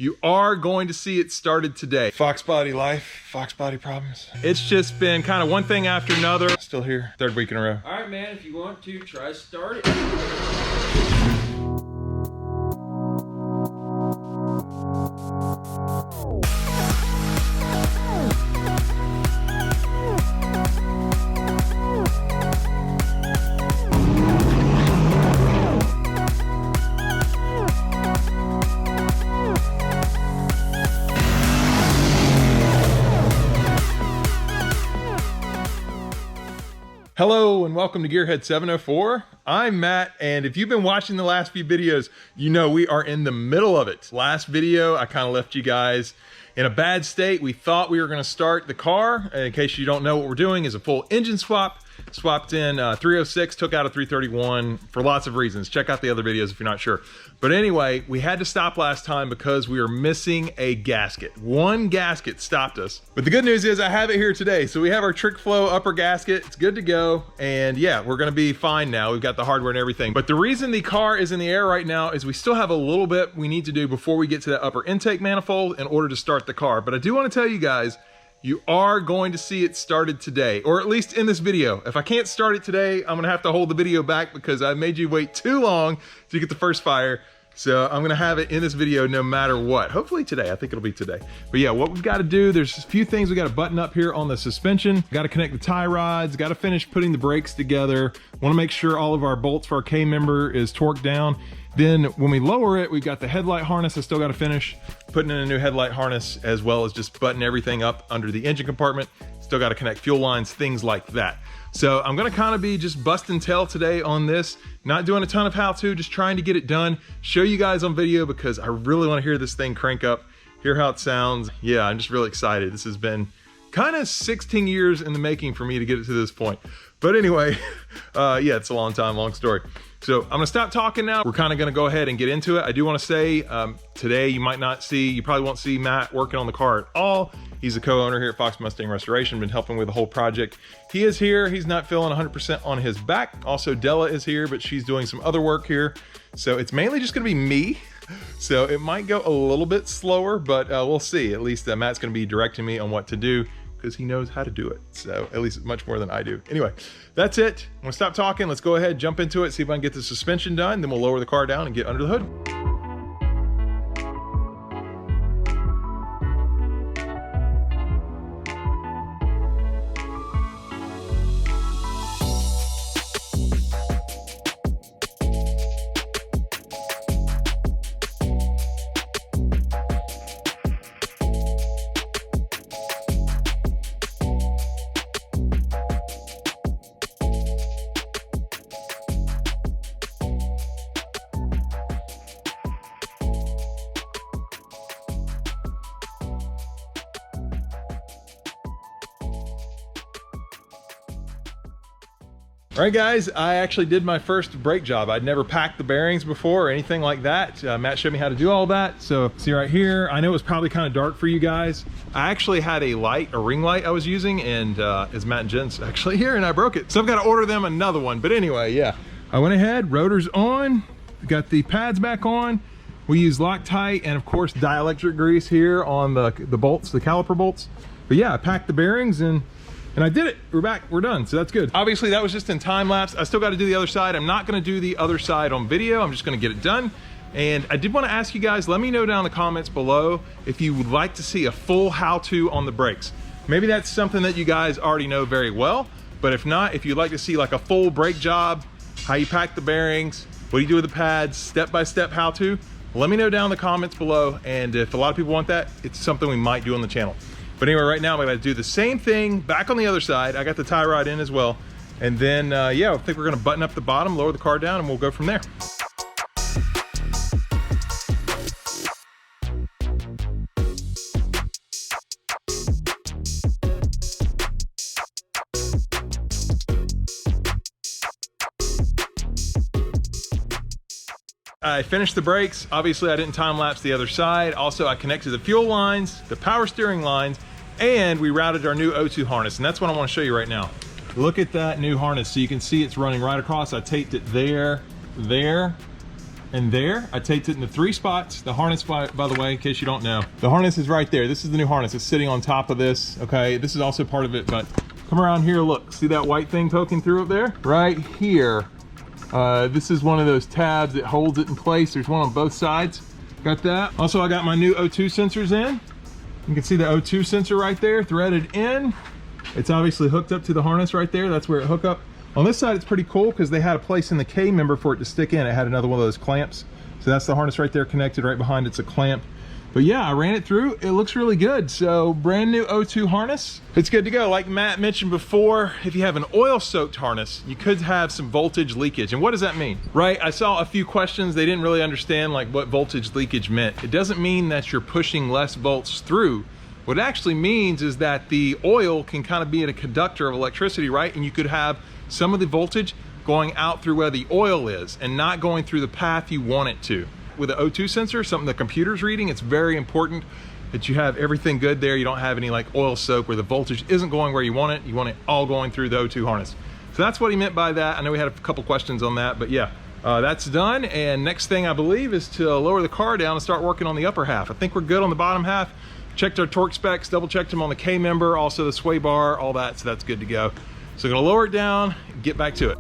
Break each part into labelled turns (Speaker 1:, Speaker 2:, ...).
Speaker 1: You are going to see it started today. FoxBody life, FoxBody problems. It's just been kind of one thing after another. Still here, third week in a row.
Speaker 2: All right, man, if you want to, try start it.
Speaker 1: Hello and welcome to Gearhead 704. I'm Matt, and if you've been watching the last few videos, you know we are in the middle of it. Last video, I kind of left you guys in a bad state. We thought we were going to start the car. In case you don't know, what we're doing is a full engine swap. Swapped in 306, took out a 331 for lots of reasons. Check out the other videos if you're not sure. But anyway, we had to stop last time because we were missing a gasket. One gasket stopped us. But the good news is I have it here today. So we have our trick flow upper gasket. It's good to go. And yeah, we're gonna be fine now. We've got the hardware and everything. But the reason the car is in the air right now is we still have a little bit we need to do before we get to that upper intake manifold in order to start the car. But I do want to tell you guys, you are going to see it started today, or at least in this video. If I can't start it today, I'm gonna have to hold the video back because I made you wait too long to get the first fire. So I'm gonna have it in this video no matter what. Hopefully today, I think it'll be today. But yeah, what we've gotta do, there's a few things we gotta button up here on the suspension. Gotta connect the tie rods, gotta finish putting the brakes together. Wanna make sure all of our bolts for our K member is torqued down. Then when we lower it, we've got the headlight harness I still got to finish, putting in a new headlight harness, as well as just button everything up under the engine compartment. Still got to connect fuel lines, things like that. So I'm going to kind of be just busting tail today on this, not doing a ton of how-to, just trying to get it done, show you guys on video because I really want to hear this thing crank up, hear how it sounds. Yeah, I'm just really excited. This has been kind of 16 years in the making for me to get it to this point. But anyway, yeah, it's a long time, long story. So I'm gonna stop talking now. We're kind of gonna go ahead and get into it. I do wanna say, today you probably won't see Matt working on the car at all. He's a co-owner here at Fox Mustang Restoration, been helping with the whole project. He is here, he's not feeling 100% on his back. Also, Della is here, but she's doing some other work here. So it's mainly just gonna be me. So it might go a little bit slower, but we'll see. At least Matt's gonna be directing me on what to do, because he knows how to do it. So at least much more than I do. Anyway, that's it. I'm gonna stop talking. Let's go ahead, jump into it, see if I can get the suspension done. Then we'll lower the car down and get under the hood. All right, guys, I actually did my first brake job. I'd never packed the bearings before or anything like that. Matt showed me how to do all that. So see right here, I know it was probably kind of dark for you guys. I actually had a ring light I was using, and it's Matt and Jen's actually here, and I broke it. So I've got to order them another one. But anyway, yeah, I went ahead, rotor's on, got the pads back on. We use Loctite and of course dielectric grease here on the bolts, the caliper bolts. But yeah, I packed the bearings and I did it. We're back, we're done, so that's good. Obviously that was just in time lapse. I still got to do the other side. I'm not going to do the other side on video. I'm just going to get it done. And I did want to ask you guys, let me know down in the comments below if you would like to see a full how-to on the brakes. Maybe that's something that you guys already know very well, but if not, if you'd like to see like a full brake job, how you pack the bearings, what do you do with the pads, step-by-step how-to, let me know down in the comments below. And if a lot of people want that, it's something we might do on the channel. But anyway, right now I'm gonna do the same thing back on the other side. I got the tie rod in as well. And then, yeah, I think we're gonna button up the bottom, lower the car down, and we'll go from there. I finished the brakes. Obviously I didn't time lapse the other side. Also I connected the fuel lines, the power steering lines, and we routed our new O2 harness. And that's what I want to show you right now. Look at that new harness. So you can see it's running right across. I taped it there, and there. I taped it into 3 spots. The harness, by the way, in case you don't know, the harness is right there. This is the new harness. It's sitting on top of this, okay? This is also part of it, but come around here, look. See that white thing poking through up there? Right here. This is one of those tabs that holds it in place. There's one on both sides. Got that. Also, I got my new O2 sensors in. You can see the O2 sensor right there, threaded in. It's obviously hooked up to the harness right there. That's where it hook up. On this side, it's pretty cool because they had a place in the K member for it to stick in. It had another one of those clamps. So that's the harness right there connected. Right behind it's a clamp. But yeah, I ran it through. It looks really good. So brand new O2 harness. It's good to go. Like Matt mentioned before, if you have an oil-soaked harness, you could have some voltage leakage. And what does that mean? Right, I saw a few questions. They didn't really understand like what voltage leakage meant. It doesn't mean that you're pushing less volts through. What it actually means is that the oil can kind of be a conductor of electricity, right? And you could have some of the voltage going out through where the oil is and not going through the path you want it to. With an O2 sensor, something the computer's reading, it's very important that you have everything good there. You don't have any like oil soak where the voltage isn't going where you want it. You want it all going through the O2 harness. So that's what he meant by that. I know we had a couple questions on that, but yeah, that's done. And next thing I believe is to lower the car down and start working on the upper half. I think we're good on the bottom half. Checked our torque specs, double checked them on the K member, also the sway bar, all that, so that's good to go. So I'm gonna lower it down and get back to it.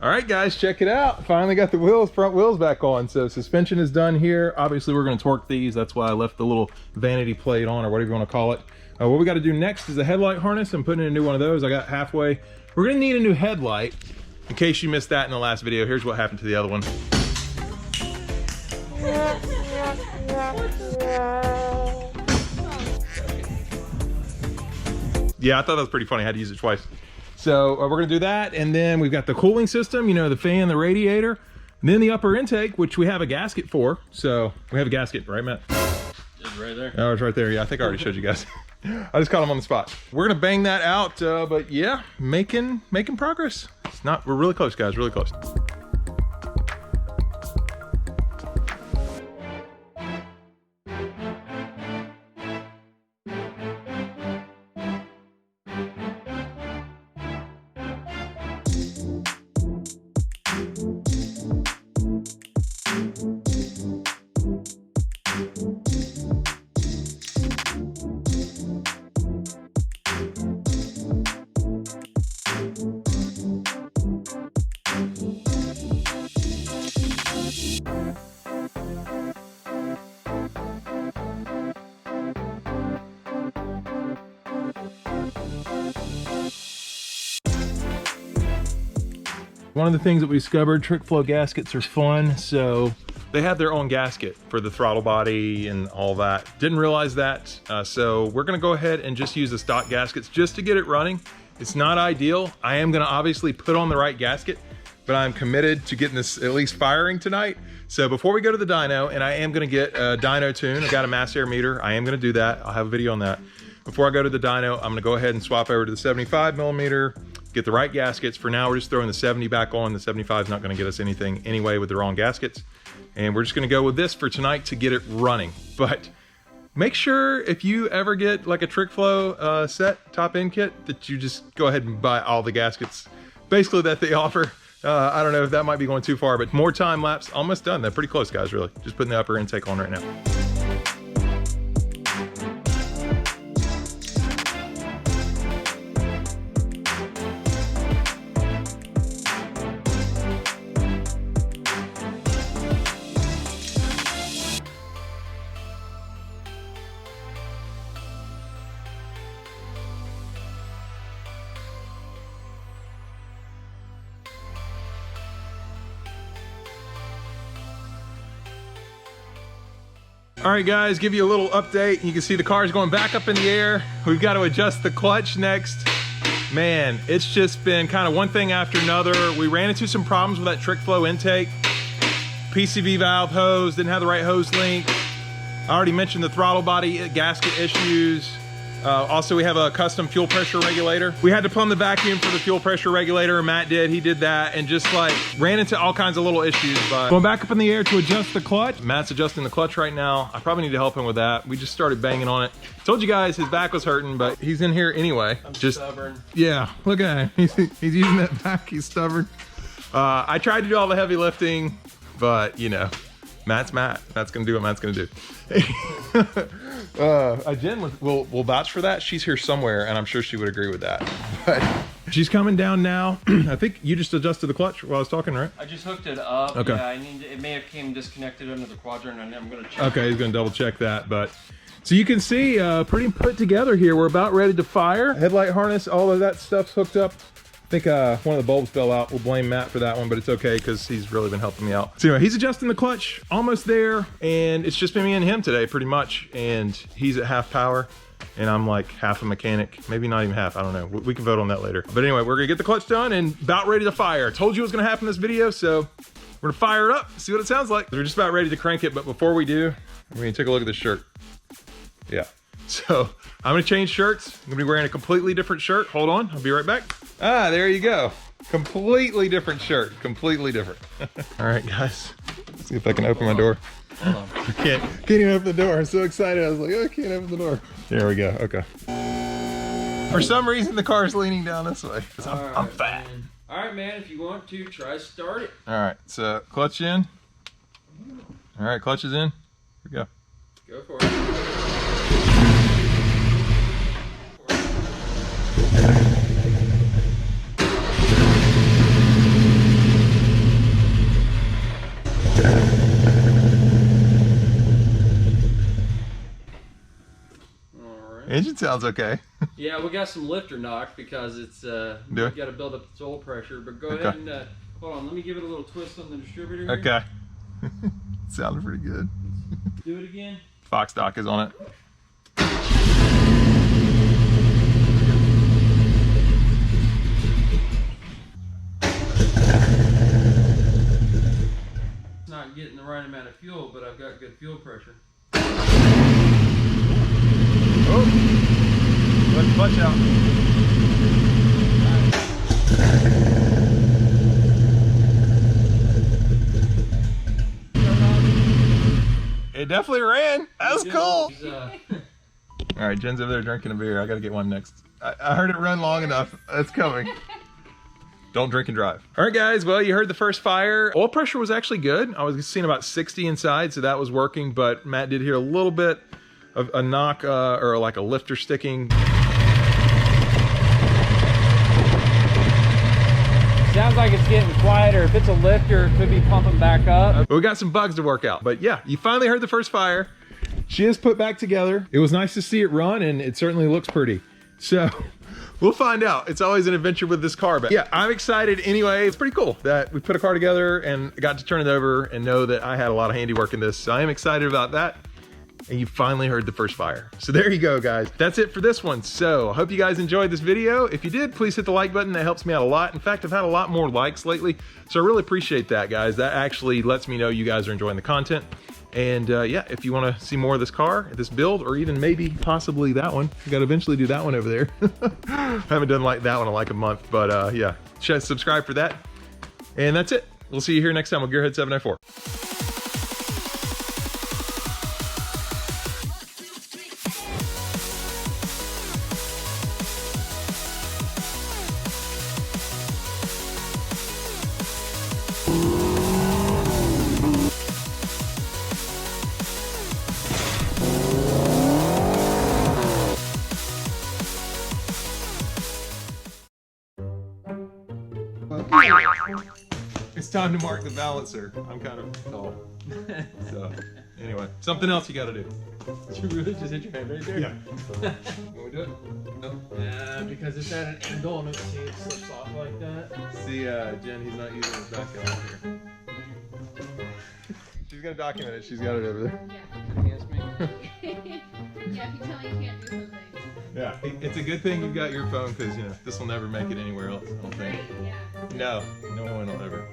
Speaker 1: All right, guys, check it out. Finally got the front wheels back on. So suspension is done here. Obviously, we're gonna torque these. That's why I left the little vanity plate on, or whatever you wanna call it. What we gotta do next is the headlight harness. I'm putting in a new one of those. I got halfway. We're gonna need a new headlight. In case you missed that in the last video, here's what happened to the other one. Yeah, I thought that was pretty funny. I had to use it twice. So we're gonna do that, and then we've got the cooling system, you know, the fan, the radiator, and then the upper intake, which we have a gasket for. So we have a gasket, right, Matt?
Speaker 2: It's right there.
Speaker 1: Oh, it's right there. Yeah, I think I already showed you guys. I just caught him on the spot. We're gonna bang that out, but yeah, making progress. It's not. We're really close, guys. Really close. One of the things that we discovered, trick flow gaskets are fun. So they have their own gasket for the throttle body and all that. Didn't realize that. So we're gonna go ahead and just use the stock gaskets just to get it running. It's not ideal. I am gonna obviously put on the right gasket, but I'm committed to getting this at least firing tonight. So before we go to the dyno, and I am gonna get a dyno tune. I got a mass air meter. I am gonna do that. I'll have a video on that. Before I go to the dyno, I'm gonna go ahead and swap over to the 75 millimeter, get the right gaskets. For now, we're just throwing the 70 back on. The 75 is not gonna get us anything anyway with the wrong gaskets. And we're just gonna go with this for tonight to get it running. But make sure if you ever get like a trick flow set top end kit, that you just go ahead and buy all the gaskets basically that they offer. I don't know if that might be going too far, but more time lapse, almost done. They're pretty close, guys, really. Just putting the upper intake on right now. All right, guys, give you a little update. You can see the car's going back up in the air. We've got to adjust the clutch next. Man, it's just been kind of one thing after another. We ran into some problems with that trick flow intake. PCV valve hose, didn't have the right hose link. I already mentioned the throttle body gasket issues. Also, we have a custom fuel pressure regulator. We had to plumb the vacuum for the fuel pressure regulator. Matt did, he did that, and just like ran into all kinds of little issues. But going back up in the air to adjust the clutch. Matt's adjusting the clutch right now. I probably need to help him with that. We just started banging on it. Told you guys his back was hurting, but he's in here anyway.
Speaker 2: I'm
Speaker 1: just
Speaker 2: stubborn.
Speaker 1: Yeah, look at him. He's using that back. He's stubborn. I tried to do all the heavy lifting, but you know, Matt's Matt. Matt's gonna do what Matt's gonna do. Jen will vouch for that. She's here somewhere, and I'm sure she would agree with that. But she's coming down now. I think you just adjusted the clutch while I was talking, right?
Speaker 2: I just hooked it up.
Speaker 1: Okay.
Speaker 2: Yeah, it may have came disconnected under the quadrant, and I'm gonna check.
Speaker 1: Okay, he's gonna double check that. But so you can see, pretty put together here. We're about ready to fire. Headlight harness, all of that stuff's hooked up. I think one of the bulbs fell out. We'll blame Matt for that one, but it's okay because he's really been helping me out. So anyway, he's adjusting the clutch, almost there, and it's just been me and him today pretty much, and he's at half power, and I'm like half a mechanic, maybe not even half, I don't know. We can vote on that later. But anyway, we're gonna get the clutch done and about ready to fire. Told you it was gonna happen in this video, so we're gonna fire it up, see what it sounds like. We're just about ready to crank it, but before we do, we're gonna take a look at this shirt. Yeah. So I'm gonna change shirts. I'm gonna be wearing a completely different shirt. Hold on, I'll be right back. Ah, there you go. Completely different shirt, completely different. All right, guys, let's see if I can open my door.
Speaker 2: Hold on.
Speaker 1: I can't even open the door. I'm so excited. I was like, oh, I can't open the door. There we go, okay. For some reason, the car's leaning down this way. I'm fat.
Speaker 2: Man. All right, man, if you want to, try start it.
Speaker 1: All right, so clutch in. All right, clutch is in. Here we go.
Speaker 2: Go for it.
Speaker 1: Engine sounds okay.
Speaker 2: Yeah, we got some lifter knock because it's we got to build up its oil pressure. But go ahead and hold on. Let me give it a little twist on the distributor here.
Speaker 1: Okay. Sounded pretty good.
Speaker 2: Do it again.
Speaker 1: Fox dock is on it.
Speaker 2: It's not getting the right amount of fuel, but I've got good fuel pressure.
Speaker 1: Oh, let the clutch out. It definitely ran. That was cool. All right, Jen's over there drinking a beer. I gotta get one next. I heard it run long enough. It's coming. Don't drink and drive. All right, guys. Well, you heard the first fire. Oil pressure was actually good. I was seeing about 60 inside, so that was working. But Matt did hear a little bit of a knock or like a lifter sticking.
Speaker 2: Sounds like it's getting quieter. If it's a lifter, it could be pumping back up.
Speaker 1: But we got some bugs to work out. But yeah, you finally heard the first fire. She is put back together. It was nice to see it run, and it certainly looks pretty. So we'll find out. It's always an adventure with this car. But yeah, I'm excited anyway. It's pretty cool that we put a car together and got to turn it over and know that I had a lot of handiwork in this. So I am excited about that. And you finally heard the first fire. So there you go, guys. That's it for this one. So I hope you guys enjoyed this video. If you did, please hit the like button. That helps me out a lot. In fact, I've had a lot more likes lately. So I really appreciate that, guys. That actually lets me know you guys are enjoying the content. And yeah, if you want to see more of this car, this build, or even maybe possibly that one, we got to eventually do that one over there. I haven't done like that one in like a month, but yeah, subscribe for that. And that's it. We'll see you here next time with Gearhead 704. It's time to mark the balancer. I'm kind of tall. So, anyway, something else you gotta do.
Speaker 2: Did you really just hit your head right there?
Speaker 1: Yeah. When we do it? No.
Speaker 2: Yeah, because it's at an angle and see it slips off like that.
Speaker 1: See, Jen, he's not using his back out here. She's gonna document it. She's got it over there.
Speaker 2: Against me.
Speaker 3: Yeah, if you tell me you can't do something.
Speaker 1: Yeah. It's a good thing you've got your phone because, you know, this will never make it anywhere else, I don't think.
Speaker 3: Right, yeah.
Speaker 1: No one will ever.